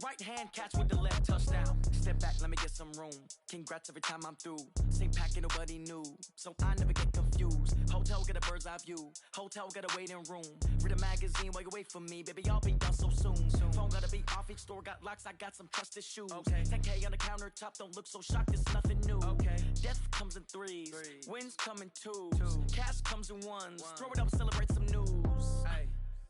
right hand, catch with the left, touchdown. Step back, let me get some room. Congrats every time I'm through. Same packet, nobody knew, so I never get confused. Hotel, get a bird's eye view. Hotel, get a waiting room. Read a magazine while you wait for me, baby, I'll be done so soon. Phone gotta be off, each store got locks, I got some trusted shoes. 10K on the countertop, don't look so shocked, it's nothing new. Death comes in threes, wins come in twos. Cash comes in ones, throw it up, celebrate some news.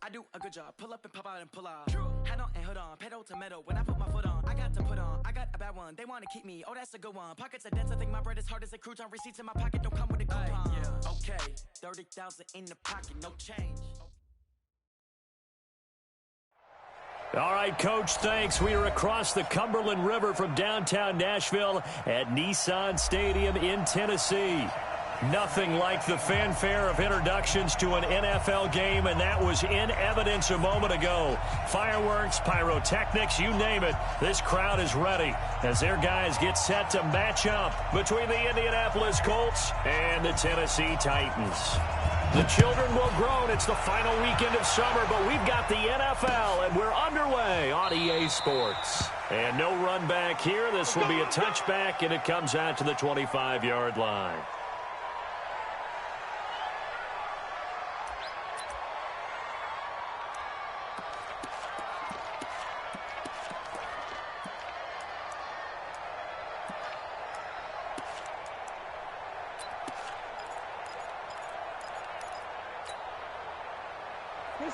I do a good job, pull up and pop out and pull out. Head on and hood on, pedal to metal. When I put my foot on, I got to put on. I got a bad one, they wanna keep me, oh that's a good one. Pockets are dense, I think my bread is hard as a crouton. Receipts in my pocket, don't come with a coupon. Okay, 30,000 in the pocket, no change. All right, Coach, thanks. We are across the Cumberland River from downtown Nashville at Nissan Stadium in Tennessee. Nothing like the fanfare of introductions to an NFL game, and that was in evidence a moment ago. Fireworks, pyrotechnics, you name it. This crowd is ready as their guys get set to match up between the Indianapolis Colts and the Tennessee Titans. The children will groan. It's the final weekend of summer, but we've got the NFL, and we're underway on EA Sports. And no run back here. This will be a touchback, and it comes out to the 25-yard line.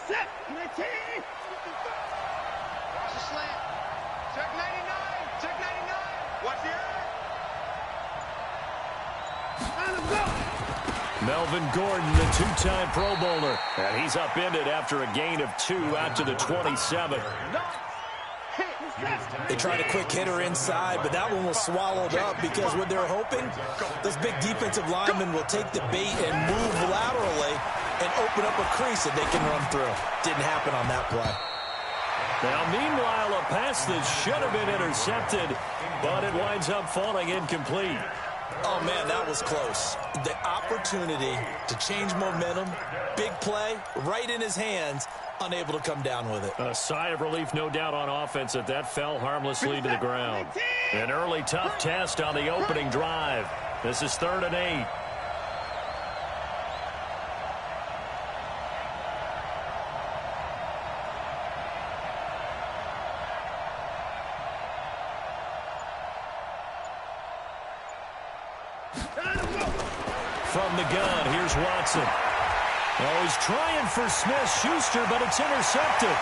Set, 19. Cross the slant. Check 99. Check 99. Watch the eye. Melvin Gordon, the two-time Pro Bowler. And he's upended after a gain of 2 out to the 27. They tried a quick hitter inside, but that one was swallowed up because what they're hoping, those big defensive linemen will take the bait and move laterally and open up a crease that they can run through. Didn't happen on that play. Now, meanwhile, a pass that should have been intercepted, but it winds up falling incomplete. Oh, man, that was close. The opportunity to change momentum, big play, right in his hands, unable to come down with it. A sigh of relief, no doubt, on offense that fell harmlessly to the ground. An early tough test on the opening drive. This is 3rd and 8. From the gun, here's Watson. Oh, he's trying for Smith-Schuster, but it's intercepted.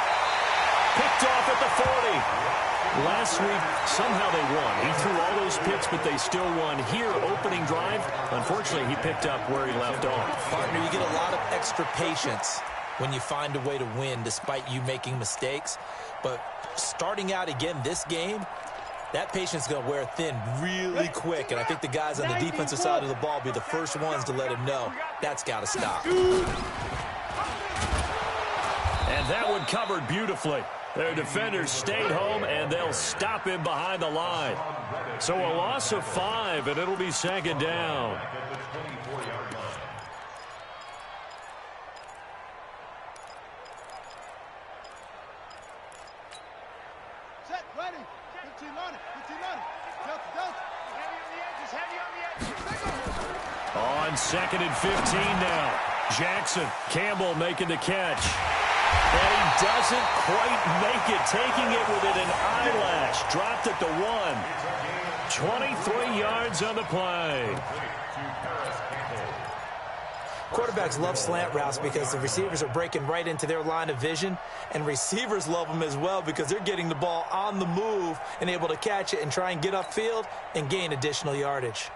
Picked off at the 40. Last week, somehow they won. He threw all those picks, but they still won. Here, opening drive, unfortunately, he picked up where he left off. Partner, you get a lot of extra patience when you find a way to win despite you making mistakes. But starting out again this game, that patience is going to wear thin really quick, and I think the guys on the defensive side of the ball will be the first ones to let him know that's got to stop. And that one covered beautifully. Their defenders stayed home, and they'll stop him behind the line. So a loss of 5, and it'll be 2nd down. Set, ready. 15 on it. 15 on it. Delta, Delta. Heavy on the edges. Heavy on the edges. On 2nd and 15 now. Jackson, Campbell making the catch. And he doesn't quite make it, taking it within an eyelash. Dropped at the 1. 23 yards on the play. Quarterbacks love slant routes because the receivers are breaking right into their line of vision, and receivers love them as well because they're getting the ball on the move and able to catch it and try and get upfield and gain additional yardage.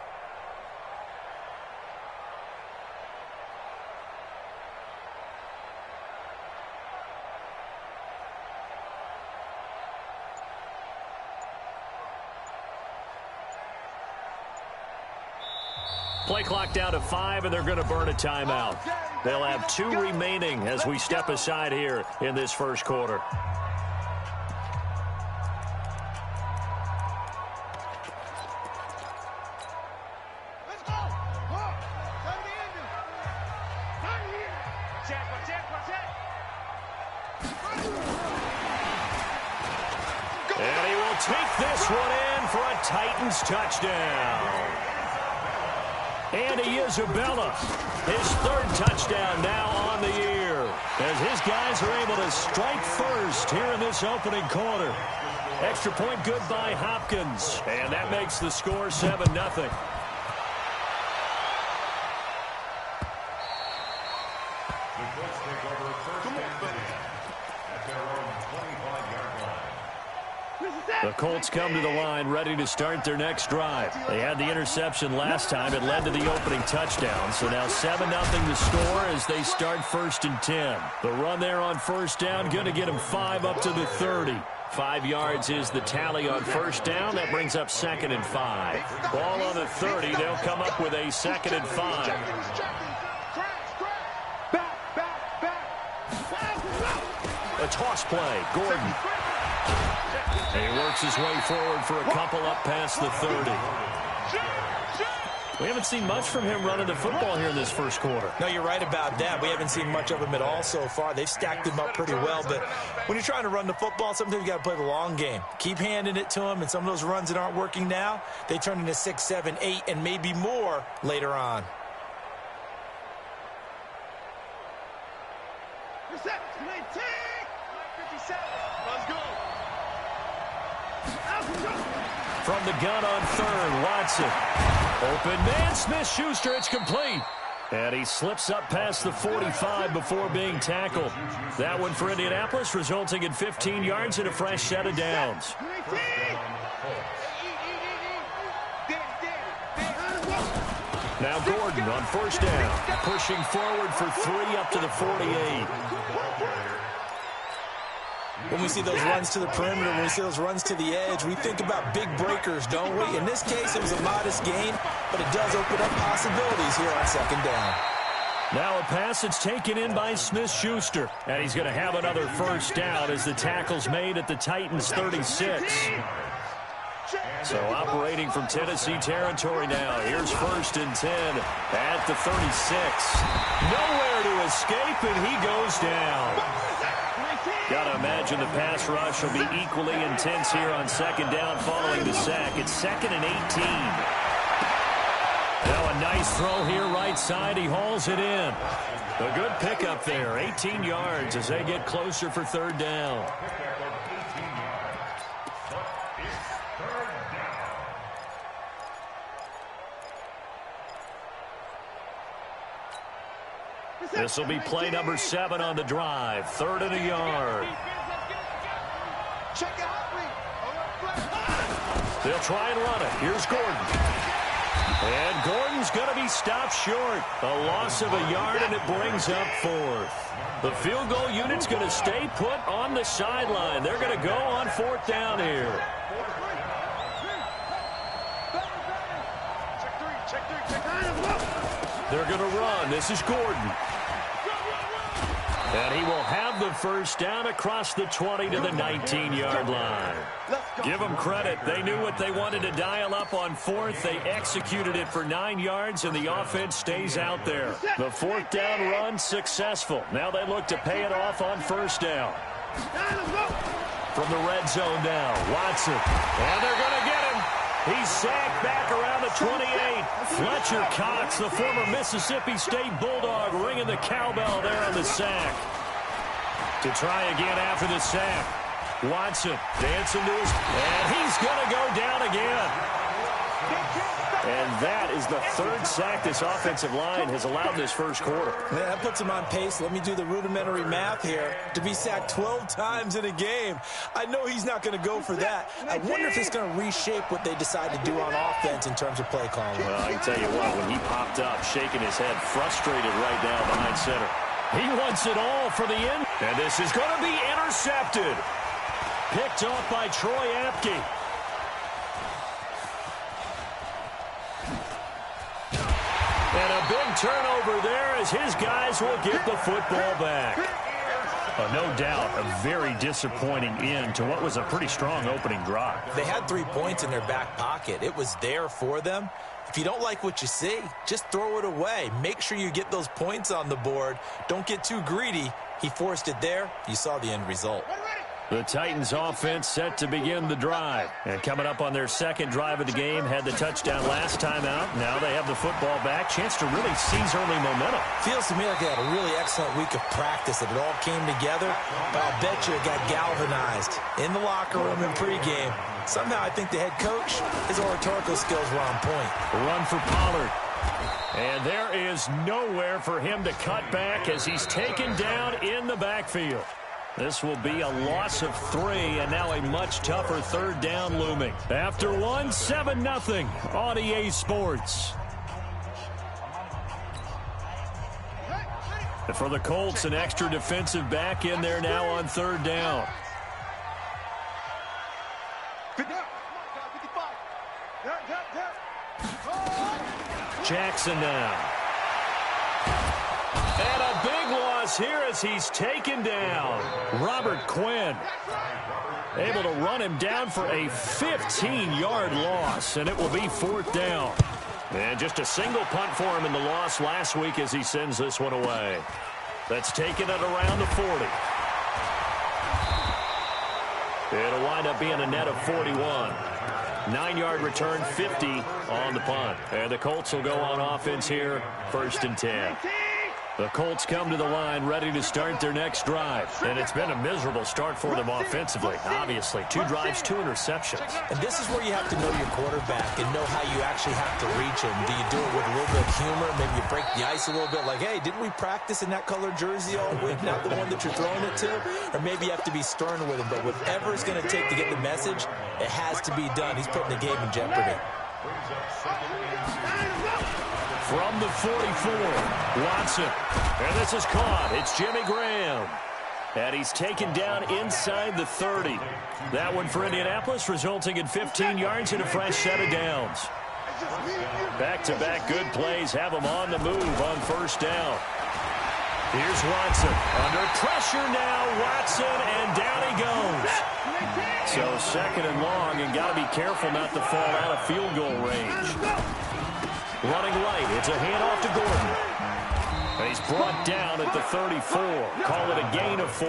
Play clock down to 5, and they're going to burn a timeout. They'll have 2 remaining as we step aside here in this first quarter. Let's go. Time to end it. Not here. Check. And take this one in for a Titans touchdown. Andy Isabella, his third touchdown now on the year, as his guys are able to strike first here in this opening quarter. Extra point good by Hopkins, and that makes the score 7-0. The Colts come to the line ready to start their next drive. They had the interception last time. It led to the opening touchdown. So now 7-0 the score as they start 1st and 10. The run there on first down, going to get them 5 up to the 30. 5 yards is the tally on first down. That brings up 2nd and 5. Ball on the 30. They'll come up with a 2nd and 5. A toss play. Gordon. He works his way forward for a couple up past the 30. We haven't seen much from him running the football here in this first quarter. No, you're right about that. We haven't seen much of him at all so far. They've stacked him up pretty well, but when you're trying to run the football, sometimes you got to play the long game. Keep handing it to him, and some of those runs that aren't working now, they turn into 6, 7, 8, and maybe more later on. From the gun on third, Watson. Open man, Smith-Schuster, it's complete. And he slips up past the 45 before being tackled. That one for Indianapolis, resulting in 15 yards and a fresh set of downs. Now Gordon on first down, pushing forward for 3 up to the 48. When we see those runs to the perimeter, when we see those runs to the edge, we think about big breakers, don't we? In this case, it was a modest gain, but it does open up possibilities here on second down. Now a pass that's taken in by Smith-Schuster, and he's going to have another first down as the tackle's made at the Titans' 36. So operating from Tennessee territory now. Here's 1st and 10 at the 36. Nowhere to escape, and he goes down. Got to imagine the pass rush will be equally intense here on second down following the sack. It's 2nd and 18. Now a nice throw here right side. He hauls it in. A good pickup there. 18 yards as they get closer for 3rd down. This will be play number 7 on the drive. 3rd and a yard. They'll try and run it. Here's Gordon. And Gordon's going to be stopped short. A loss of a yard, and it brings up 4th. The field goal unit's going to stay put on the sideline. They're going to go on 4th down here. They're going to run. This is Gordon. And he will have the first down across the 20 to the 19-yard line. Give them credit. They knew what they wanted to dial up on 4th. They executed it for 9 yards, and the offense stays out there. The 4th down run successful. Now they look to pay it off on 1st down. From the red zone now, Watson. And they're going to get him. He's sacked back around the 28. Fletcher Cox, the former Mississippi State Bulldog, ringing the cowbell there on the sack. To try again after the sack. Watson dancing to his... And he's going to go down again. And that is the 3rd sack this offensive line has allowed this first quarter. Man, that puts him on pace. Let me do the rudimentary math here. To be sacked 12 times in a game, I know he's not going to go for that. I wonder if it's going to reshape what they decide to do on offense in terms of play calling. Well, I can tell you what, when he popped up, shaking his head, frustrated right now behind center. He wants it all for the end. And this is going to be intercepted. Picked off by Troy Apke. And a big turnover there as his guys will get the football back. No doubt a very disappointing end to what was a pretty strong opening drive. They had 3 points in their back pocket. It was there for them. If you don't like what you see, just throw it away. Make sure you get those points on the board. Don't get too greedy. He forced it there. You saw the end result. The Titans offense set to begin the drive. And coming up on their second drive of the game, had the touchdown last time out. Now they have the football back. Chance to really seize early momentum. Feels to me like they had a really excellent week of practice, that it all came together. But I'll bet you it got galvanized in the locker room in pregame. Somehow I think the head coach, his oratorical skills were on point. A run for Pollard. And there is nowhere for him to cut back as he's taken down in the backfield. This will be a loss of 3, and now a much tougher third down looming. After one, 7-0 on EA Sports. And for the Colts, an extra defensive back in there now on third down. Jackson now. And a big loss here as he's taken down. Robert Quinn able to run him down for a 15-yard loss, and it will be fourth down. And just a single punt for him in the loss last week as he sends this one away. That's taken it around the 40. It'll wind up being a net of 41. 9-yard return, 50 on the punt. And the Colts will go on offense here, 1st and 10. The Colts come to the line ready to start their next drive. And it's been a miserable start for them offensively. Obviously, 2 drives, 2 interceptions. And this is where you have to know your quarterback and know how you actually have to reach him. Do you do it with a little bit of humor? Maybe you break the ice a little bit, like, hey, didn't we practice in that colored jersey all week, not the one that you're throwing it to? Or maybe you have to be stern with him. But whatever it's going to take to get the message, it has to be done. He's putting the game in jeopardy. From the 44, Watson. And this is caught. It's Jimmy Graham. And he's taken down inside the 30. That one for Indianapolis, resulting in 15 yards and a fresh set of downs. Back-to-back good plays have him on the move on first down. Here's Watson. Under pressure now, Watson, and down he goes. So second and long, and got to be careful not to fall out of field goal range. Running right, it's a handoff to Gordon. And he's brought down at the 34. Call it a gain of 4.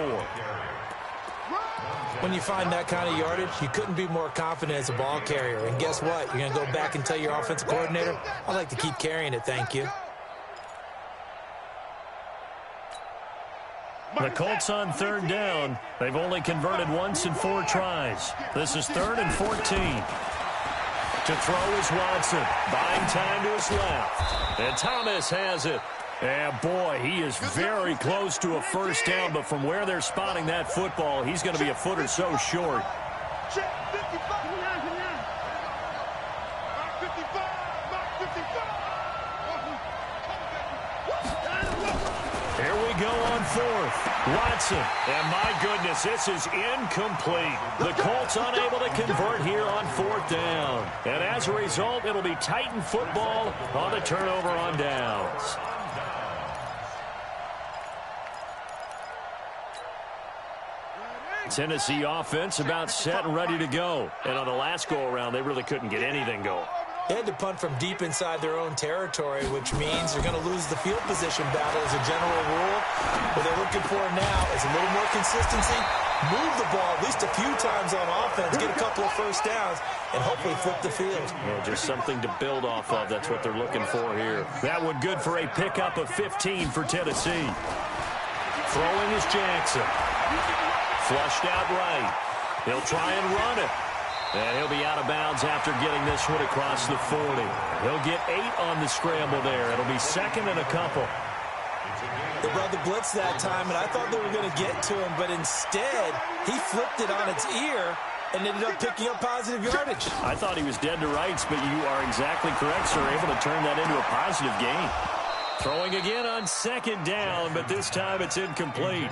When you find that kind of yardage, you couldn't be more confident as a ball carrier. And guess what? You're going to go back and tell your offensive coordinator, I'd like to keep carrying it, thank you. The Colts on third down. They've only converted once in 4 tries. This is 3rd and 14. To throw is Watson. Buying time to his left. And Thomas has it. And boy, he is very close to a first down, but from where they're spotting that football, he's going to be a foot or so short. Here we go on 4th. Watson. And my goodness, this is incomplete. The Colts unable to convert here on 4th down. And as a result, it'll be Titan football on the turnover on downs. Tennessee offense about set and ready to go. And on the last go-around, they really couldn't get anything going. They had to punt from deep inside their own territory, which means they're going to lose the field position battle as a general rule. What they're looking for now is a little more consistency, move the ball at least a few times on offense, get a couple of first downs, and hopefully flip the field. Yeah, just something to build off of. That's what they're looking for here. That one good for a pickup of 15 for Tennessee. Throwing is Jackson. Flushed out right. He'll try and run it. And he'll be out of bounds after getting this one across the 40. He'll get 8 on the scramble there. It'll be 2nd and a couple. They brought the blitz that time, and I thought they were going to get to him, but instead, he flipped it on its ear and ended up picking up positive yardage. I thought he was dead to rights, but you are exactly correct, sir. Able to turn that into a positive gain. Throwing again on 2nd down, but this time it's incomplete.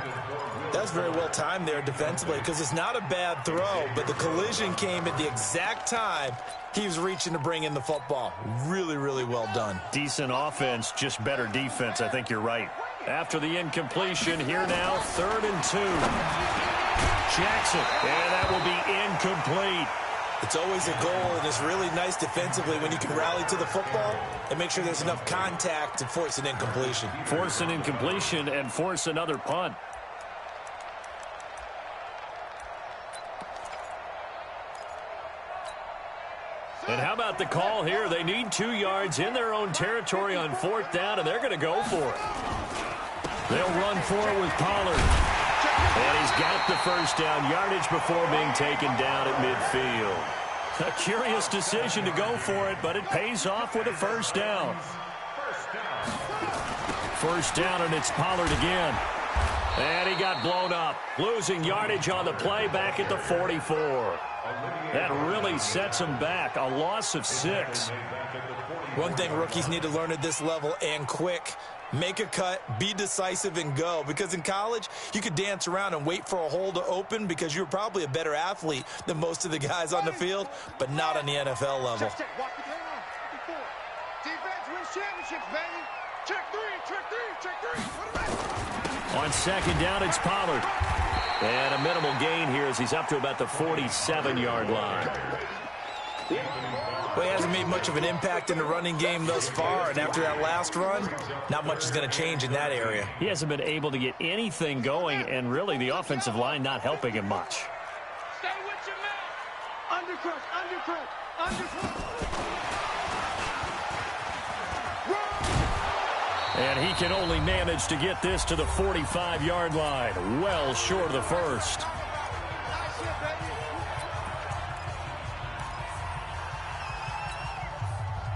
That's very well timed there defensively because it's not a bad throw, but the collision came at the exact time he was reaching to bring in the football. Really, really well done. Decent offense, just better defense. I think you're right. After the incompletion, here now, 3rd and 2. Jackson, and that will be incomplete. It's always a goal, and it's really nice defensively when you can rally to the football and make sure there's enough contact to force an incompletion. Force an incompletion and force another punt. And how about the call here? They need 2 yards in their own territory on 4th down, and they're going to go for it. They'll run for it with Pollard. And he's got the first down yardage before being taken down at midfield. A curious decision to go for it, but it pays off with a first down. First down, and it's Pollard again. And he got blown up, losing yardage on the play back at the 44. That really sets him back, a loss of 6. One thing rookies need to learn at this level, and quick, make a cut, be decisive, and go. Because in college, you could dance around and wait for a hole to open because you're probably a better athlete than most of the guys on the field, but not on the NFL level. Defense wins championships, baby. Check 3, check 3, check 3. On 2nd down, it's Pollard. And a minimal gain here as he's up to about the 47-yard line. Well, he hasn't made much of an impact in the running game thus far, and after that last run, not much is going to change in that area. He hasn't been able to get anything going, and really the offensive line not helping him much. Stay with your man. Undercrush, undercrush, undercrush. And he can only manage to get this to the 45-yard line, well short of the first.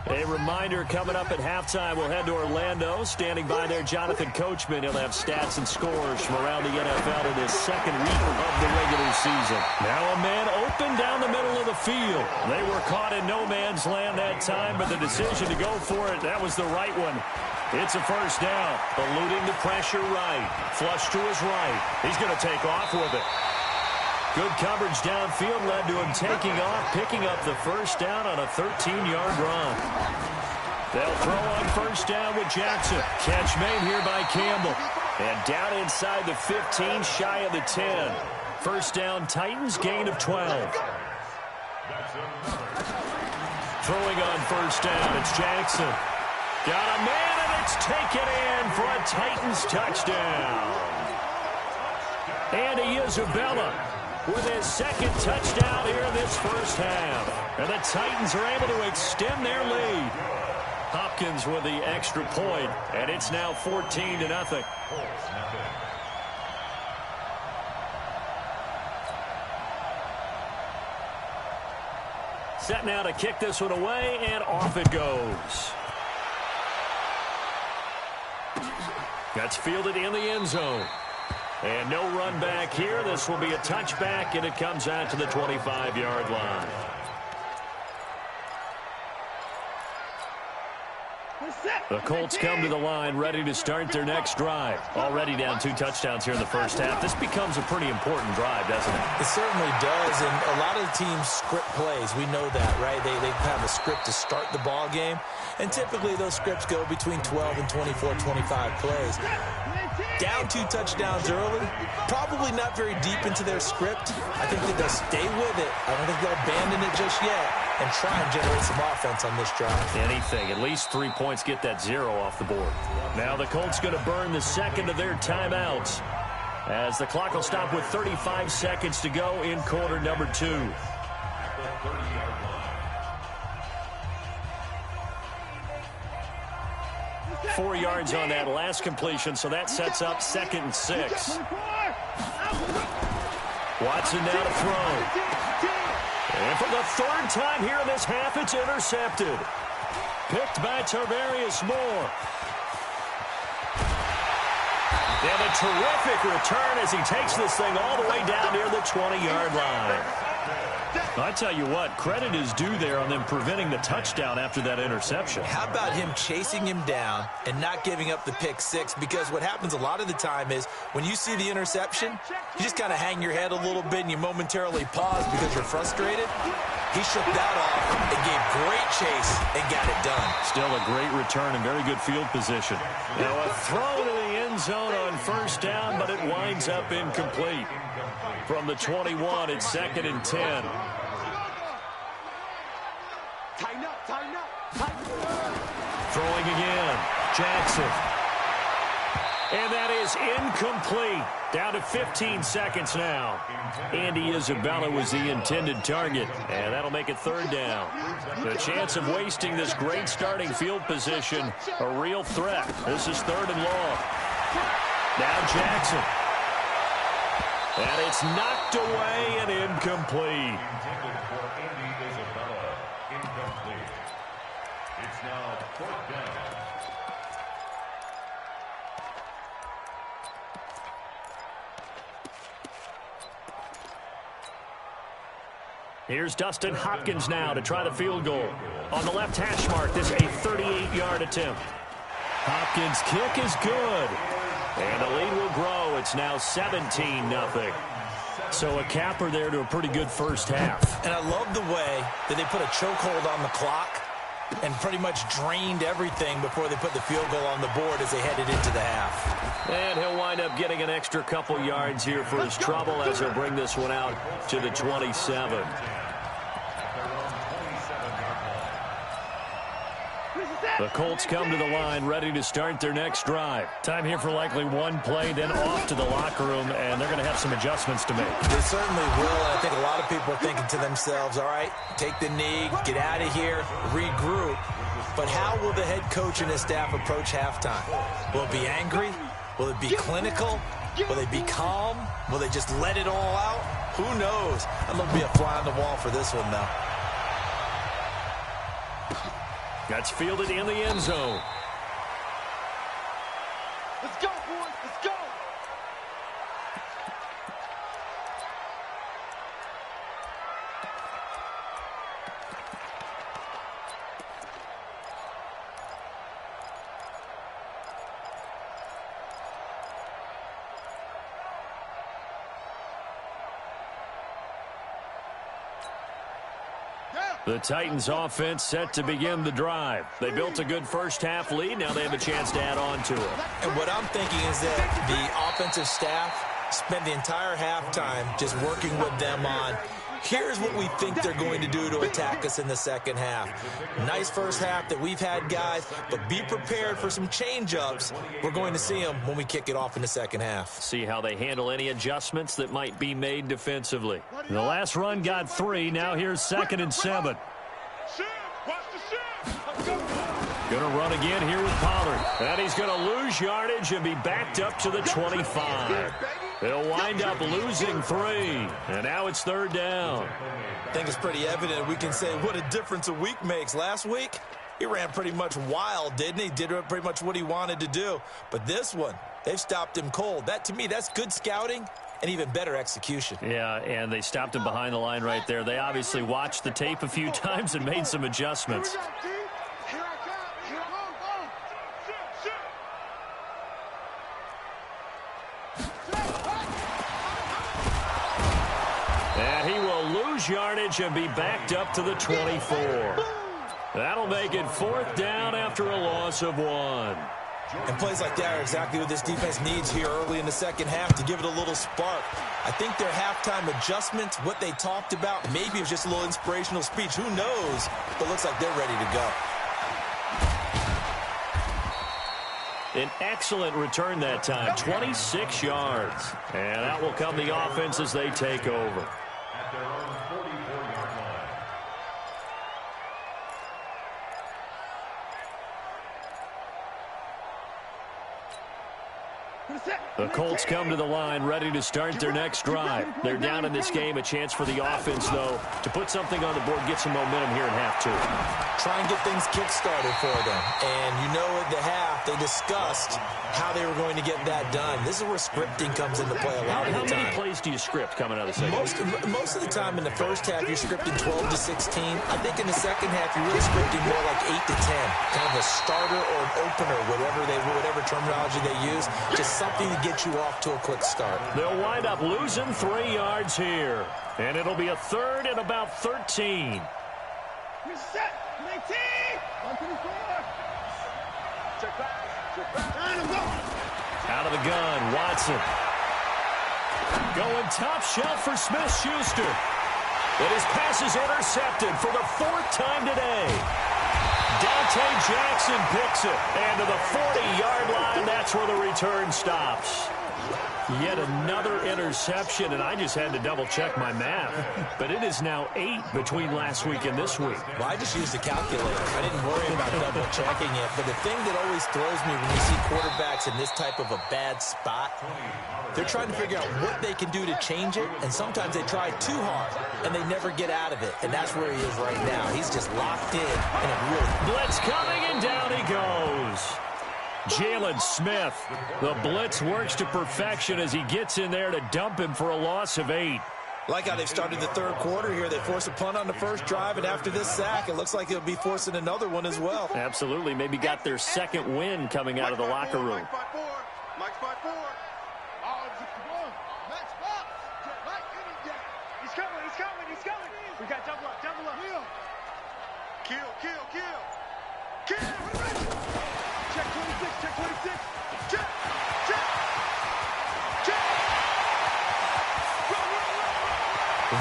A reminder coming up at halftime, we'll head to Orlando. Standing by there, Jonathan Coachman. He'll have stats and scores from around the NFL in his 2nd week of the regular season. Now a man open down the middle of the field. They were caught in no man's land that time, but the decision to go for it, that was the right one. It's a first down. Eluding the pressure right. Flush to his right. He's going to take off with it. Good coverage downfield led to him taking off, picking up the first down on a 13-yard run. They'll throw on first down with Jackson. Catch made here by Campbell. And down inside the 15, shy of the 10. First down, Titans, gain of 12. Throwing on first down, it's Jackson. Got a man, and it's taken in for a Titans touchdown. Andy Isabella with his 2nd touchdown here in this first half. And the Titans are able to extend their lead. Hopkins with the extra point, and it's now 14-0. Set now to kick this one away, and off it goes. That's fielded in the end zone. And no run back here. This will be a touchback, and it comes out to the 25-yard line. The Colts come to the line ready to start their next drive. Already down 2 touchdowns here in the first half. This becomes a pretty important drive, doesn't it? It certainly does, and a lot of the teams script plays. We know that, right? They have a script to start the ball game, and typically those scripts go between 12 and 24, 25 plays. Down 2 touchdowns early, probably not very deep into their script. I think that they'll stay with it. I don't think they'll abandon it just yet and try and generate some offense on this drive. Anything, at least 3 points, get that 0 off the board. Now the Colts going to burn the 2nd of their timeouts as the clock will stop with 35 seconds to go in quarter number 2. Four yards on that last completion, so that sets up 2nd and 6. Watson now to throw. And for the 3rd time here in this half, it's intercepted. Picked by Tarvarius Moore. And a terrific return as he takes this thing all the way down near the 20-yard line. I tell you what, credit is due there on them preventing the touchdown after that interception. How about him chasing him down and not giving up the pick 6? Because what happens a lot of the time is when you see the interception, you just kind of hang your head a little bit and you momentarily pause because you're frustrated. He shook that off and gave great chase and got it done. Still a great return and very good field position. Now a throw to the end zone on first down, but it winds up incomplete. From the 21, it's 2nd and 10. Tighten up, tighten up, tighten up. Throwing again, Jackson. And that is incomplete. Down to 15 seconds now. Andy Isabella was the intended target, and that'll make it third down. The chance of wasting this great starting field position, a real threat. This is third and long. Now Jackson. And it's knocked away and incomplete. Intended for Andy Isabella. Incomplete. It's now fourth down. Here's Dustin Hopkins now to try the field goal. On the left hash mark, this is a 38-yard attempt. Hopkins' kick is good. And the lead will grow. It's now 17-0. So a capper there to a pretty good first half. And I love the way that they put a chokehold on the clock and pretty much drained everything before they put the field goal on the board as they headed into the half. And he'll wind up getting an extra couple yards here for his trouble as he'll bring this one out to the 27. The Colts come to the line, ready to start their next drive. Time here for likely one play, then off to the locker room, and they're going to have some adjustments to make. They certainly will, and I think a lot of people are thinking to themselves, all right, take the knee, get out of here, regroup. But how will the head coach and his staff approach halftime? Will it be angry? Will it be clinical? Will they be calm? Will they just let it all out? Who knows? I'm going to be a fly on the wall for this one, though. That's fielded in the end zone. Let's go, boys. Let's go. The Titans offense set to begin the drive. They built a good first half lead. Now they have a chance to add on to it. And what I'm thinking is that the offensive staff spent the entire halftime just working with them on, here's what we think they're going to do to attack us in the second half. Nice first half that we've had, guys, but be prepared for some change-ups. We're going to see them when we kick it off in the second half. See how they handle any adjustments that might be made defensively. The last run got 3. Now here's 2nd and 7. Gonna run again here with Pollard. And he's gonna lose yardage and be backed up to the 25. They'll wind up losing 3. And now it's third down. I think it's pretty evident we can say what a difference a week makes. Last week, he ran pretty much wild, didn't he? Did pretty much what he wanted to do. But this one, they've stopped him cold. That, to me, that's good scouting and even better execution. Yeah, and they stopped him behind the line right there. They obviously watched the tape a few times and made some adjustments. And he will lose yardage and be backed up to the 24. That'll make it fourth down after a loss of 1. And plays like that are exactly what this defense needs here early in the second half to give it a little spark. I think their halftime adjustments, what they talked about, maybe it was just a little inspirational speech. Who knows? But looks like they're ready to go. An excellent return that time, 26 yards. And that will come the offense as they take over. At their own 44-yard line. The Colts come to the line ready to start their next drive. They're down in this game. A chance for the offense, though, to put something on the board, get some momentum here in half 2. Try and get things kick-started for them. And you know at the half, they discussed how they were going to get that done. This is where scripting comes into play a lot of the time. How many plays do you script coming out of the second? Most of the time in the first half, you're scripting 12 to 16. I think in the second half, you're really scripting more like 8 to 10. Kind of a starter or an opener, whatever terminology they use. Just something to get you off to a quick start. They'll wind up losing 3 yards here. And it'll be a third and about 13. You're set. 19. 124. Check back. Out of the gun, Watson. Going top shelf for Smith-Schuster. And his pass is intercepted for the 4th time today. Dante Jackson picks it. And to the 40-yard line, that's where the return stops. Yet another interception, and I just had to double-check my math. But it is now 8 between last week and this week. Well, I just used a calculator. I didn't worry about double-checking it. But the thing that always throws me when you see quarterbacks in this type of a bad spot, they're trying to figure out what they can do to change it, and sometimes they try too hard, and they never get out of it. And that's where he is right now. He's just locked in, and it really... Blitz coming, and down he goes. Jalen Smith. The blitz works to perfection as he gets in there to dump him for a loss of 8. Like how they've started the third quarter here. They force a punt on the first drive, and after this sack, it looks like they'll be forcing another one as well. Absolutely. Maybe got their second win coming out of the locker room. Mike's 5-4. Oh, Max Fox. He's coming. We got double up. Kill. Check 26. Check.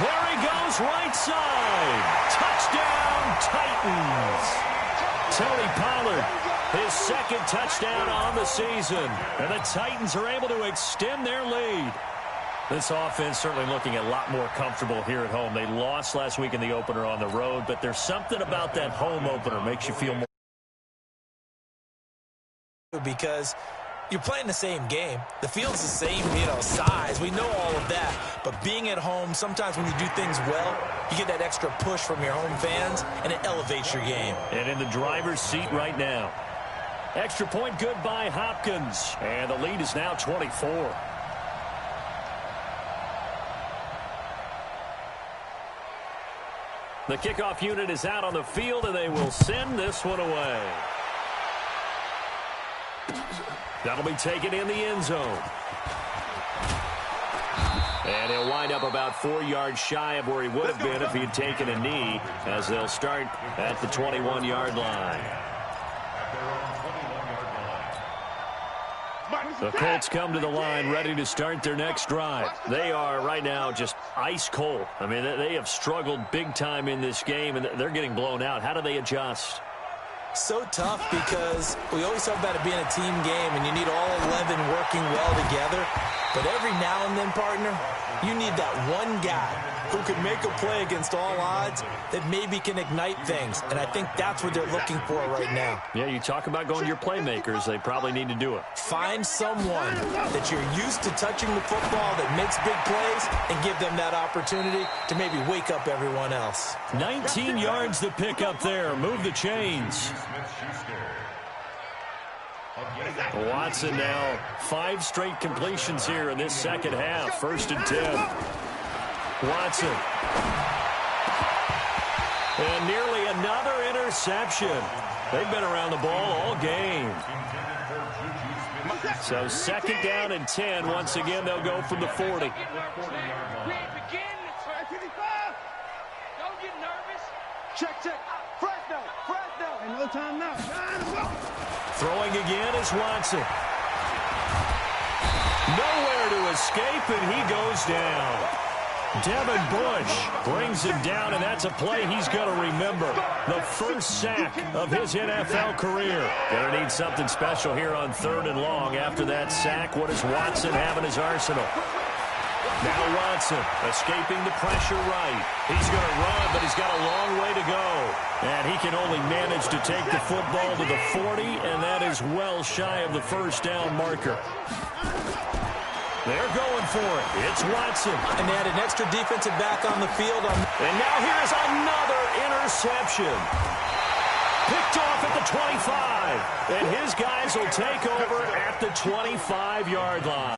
There he goes, right side. Touchdown, Titans. Tony Pollard, his second touchdown on the season. And the Titans are able to extend their lead. This offense certainly looking a lot more comfortable here at home. They lost last week in the opener on the road, but there's something about that home opener makes you feel more. Because you're playing the same game. The field's the same, size. We know all of that. But being at home, sometimes when you do things well, you get that extra push from your home fans, and it elevates your game. And in the driver's seat right now. Extra point good by Hopkins. And the lead is now 24. The kickoff unit is out on the field, and they will send this one away. That'll be taken in the end zone. And he'll wind up about 4 yards shy of where he would have been if he had taken a knee, as they'll start at the 21-yard line. The Colts come to the line ready to start their next drive. They are right now just ice cold. I mean, they have struggled big time in this game, and they're getting blown out. How do they adjust? So tough because we always talk about it being a team game and you need all 11 working well together. But every now and then, partner, you need that one guy who can make a play against all odds that maybe can ignite things. And I think that's what they're looking for right now. Yeah, you talk about going to your playmakers. They probably need to do it. Find someone that you're used to touching the football that makes big plays and give them that opportunity to maybe wake up everyone else. 19 yards to pick up there. Move the chains. Watson now 5 straight completions here in this second half. 1st and 10. Watson. And nearly another interception. They've been around the ball all game. So 2nd down and 10. Once again, they'll go from the 40. Check. Fresno. Ain't no time now. Throwing again is Watson. Nowhere to escape, and he goes down. Devin Bush brings him down, and that's a play he's going to remember. The first sack of his NFL career. Going to need something special here on 3rd and long. After that sack, what does Watson have in his arsenal? Now Watson escaping the pressure right. He's going to run, but he's got a long way to go. And he can only manage to take the football to the 40, and that is well shy of the 1st down marker. They're going for it. It's Watson. And they had an extra defensive back on the field. And now here's another interception. Picked off at the 25. And his guys will take over at the 25-yard line.